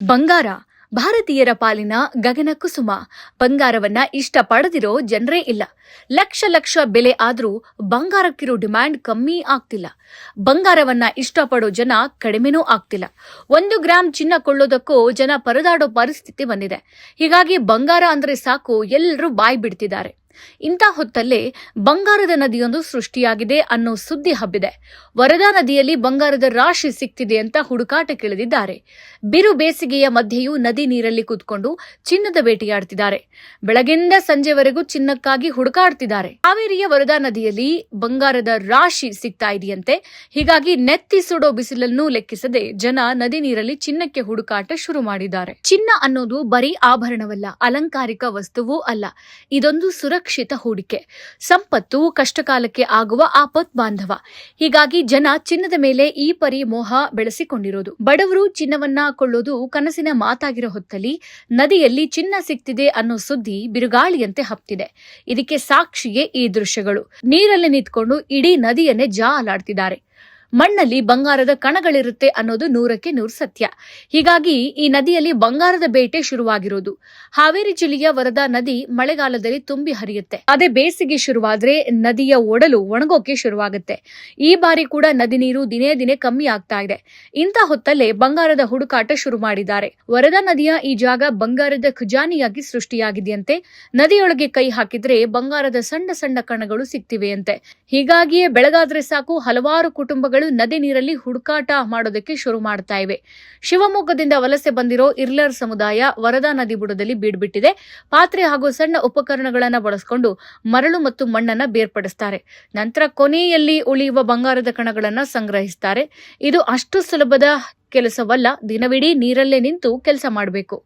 ಬಂಗಾರ ಭಾರತೀಯರ ಪಾಲಿನ ಗಗನ ಕುಸುಮ. ಬಂಗಾರವನ್ನ ಇಷ್ಟಪಡದಿರೋ ಜನರೇ ಇಲ್ಲ. ಲಕ್ಷ ಲಕ್ಷ ಬೆಲೆ ಆದ್ರೂ ಬಂಗಾರಕ್ಕಿರೋ ಡಿಮ್ಯಾಂಡ್ ಕಮ್ಮಿ ಆಗ್ತಿಲ್ಲ. ಬಂಗಾರವನ್ನ ಇಷ್ಟಪಡೋ ಜನ ಕಡಿಮೆನೂ ಆಗ್ತಿಲ್ಲ. 1 ಗ್ರಾಂ ಚಿನ್ನ ಕೊಳ್ಳೋದಕ್ಕೂ ಜನ ಪರದಾಡೋ ಪರಿಸ್ಥಿತಿ ಬಂದಿದೆ. ಹೀಗಾಗಿ ಬಂಗಾರ ಅಂದ್ರೆ ಸಾಕು ಎಲ್ಲರೂ ಬಾಯ್ ಬಿಡ್ತಿದ್ದಾರೆ. ಇಂಥ ಹೊತ್ತಲ್ಲೇ ಬಂಗಾರದ ನದಿಯೊಂದು ಸೃಷ್ಟಿಯಾಗಿದೆ ಅನ್ನೋ ಸುದ್ದಿ ಹಬ್ಬಿದೆ. ವರದಾ ನದಿಯಲ್ಲಿ ಬಂಗಾರದ ರಾಶಿ ಸಿಕ್ತಿದೆ ಅಂತ ಹುಡುಕಾಟಕ್ಕಿಳಿದಿದ್ದಾರೆ. ಬಿರು ಬೇಸಿಗೆಯ ಮಧ್ಯೆಯೂ ನದಿ ನೀರಲ್ಲಿ ಕೂತ್ಕೊಂಡು ಚಿನ್ನದ ಬೇಟೆಯಾಡ್ತಿದ್ದಾರೆ. ಬೆಳಗಿಂದ ಸಂಜೆವರೆಗೂ ಚಿನ್ನಕ್ಕಾಗಿ ಹುಡುಕಾಡ್ತಿದ್ದಾರೆ. ಕಾವೇರಿಯ ವರದಾ ನದಿಯಲ್ಲಿ ಬಂಗಾರದ ರಾಶಿ ಸಿಗ್ತಾ ಇದೆಯಂತೆ. ಹೀಗಾಗಿ ನೆತ್ತಿ ಸುಡೋ ಬಿಸಿಲನ್ನೂ ಲೆಕ್ಕಿಸದೆ ಜನ ನದಿ ನೀರಲ್ಲಿ ಚಿನ್ನಕ್ಕೆ ಹುಡುಕಾಟ ಶುರು ಮಾಡಿದ್ದಾರೆ. ಚಿನ್ನ ಅನ್ನೋದು ಬರೀ ಆಭರಣವಲ್ಲ, ಅಲಂಕಾರಿಕ ವಸ್ತುವೂ ಅಲ್ಲ. ಇದೊಂದು ಸುರಕ್ಷಿತ ಹೂಡಿಕೆ, ಸಂಪತ್ತು, ಕಷ್ಟಕಾಲಕ್ಕೆ ಆಗುವ ಆಪತ್ ಬಾಂಧವ. ಹೀಗಾಗಿ ಜನ ಚಿನ್ನದ ಮೇಲೆ ಈ ಪರಿ ಮೋಹ ಬೆಳೆಸಿಕೊಂಡಿರೋದು. ಬಡವರು ಚಿನ್ನವನ್ನ ಕೊಳ್ಳೋದು ಕನಸಿನ ಮಾತಾಗಿರೋ ಹೊತ್ತಲ್ಲಿ ನದಿಯಲ್ಲಿ ಚಿನ್ನ ಸಿಗ್ತಿದೆ ಅನ್ನೋ ಸುದ್ದಿ ಬಿರುಗಾಳಿಯಂತೆ ಹಬ್ತಿದೆ. ಇದಕ್ಕೆ ಸಾಕ್ಷಿಯೇ ಈ ದೃಶ್ಯಗಳು. ನೀರಲ್ಲಿ ನಿಂತ್ಕೊಂಡು ಇಡೀ ನದಿಯನ್ನೇ ಜಾಲಾಡ್ತಿದ್ದಾರೆ. ಮಣ್ಣಲ್ಲಿ ಬಂಗಾರದ ಕಣಗಳಿರುತ್ತೆ ಅನ್ನೋದು 100% ಸತ್ಯ. ಹೀಗಾಗಿ ಈ ನದಿಯಲ್ಲಿ ಬಂಗಾರದ ಬೇಟೆ ಶುರುವಾಗಿರೋದು. ಹಾವೇರಿ ಜಿಲ್ಲೆಯ ವರದಾ ನದಿ ಮಳೆಗಾಲದಲ್ಲಿ ತುಂಬಿ ಹರಿಯುತ್ತೆ. ಅದೇ ಬೇಸಿಗೆ ಶುರುವಾದ್ರೆ ನದಿಯ ಒಡಲು ಒಣಗೋಕೆ ಶುರುವಾಗುತ್ತೆ. ಈ ಬಾರಿ ಕೂಡ ನದಿ ನೀರು ದಿನೇ ದಿನೇ ಕಮ್ಮಿ ಆಗ್ತಾ ಇದೆ. ಇಂಥ ಹೊತ್ತಲ್ಲೇ ಬಂಗಾರದ ಹುಡುಕಾಟ ಶುರು ಮಾಡಿದ್ದಾರೆ. ವರದಾ ನದಿಯ ಈ ಜಾಗ ಬಂಗಾರದ ಖಜಾನೆಯಾಗಿ ಸೃಷ್ಟಿಯಾಗಿದೆಯಂತೆ. ನದಿಯೊಳಗೆ ಕೈ ಹಾಕಿದ್ರೆ ಬಂಗಾರದ ಸಣ್ಣ ಸಣ್ಣ ಕಣಗಳು ಸಿಗ್ತಿವೆಯಂತೆ. ಹೀಗಾಗಿಯೇ ಬೆಳಗಾದ್ರೆ ಸಾಕು ಹಲವಾರು ಕುಟುಂಬಗಳು ನದಿ ನೀರಲ್ಲಿ ಹುಡುಕಾಟ ಮಾಡೋದಕ್ಕೆ ಶುರು ಮಾಡ್ತಾ ಇವೆ. ಶಿವಮೊಗ್ಗದಿಂದ ವಲಸೆ ಬಂದಿರೋ ಇರ್ಲರ್ ಸಮುದಾಯ ವರದಾ ನದಿ ಬುಡದಲ್ಲಿ ಬೀಡ್ಬಿಟ್ಟಿದೆ. ಪಾತ್ರೆ ಹಾಗೂ ಸಣ್ಣ ಉಪಕರಣಗಳನ್ನು ಬಳಸಿಕೊಂಡು ಮರಳು ಮತ್ತು ಮಣ್ಣನ್ನ ಬೇರ್ಪಡಿಸ್ತಾರೆ. ನಂತರ ಕೊನೆಯಲ್ಲಿ ಉಳಿಯುವ ಬಂಗಾರದ ಕಣಗಳನ್ನ ಸಂಗ್ರಹಿಸ್ತಾರೆ. ಇದು ಅಷ್ಟು ಸುಲಭದ ಕೆಲಸವಲ್ಲ. ದಿನವಿಡೀ ನೀರಲ್ಲೇ ನಿಂತು ಕೆಲಸ ಮಾಡಬೇಕು.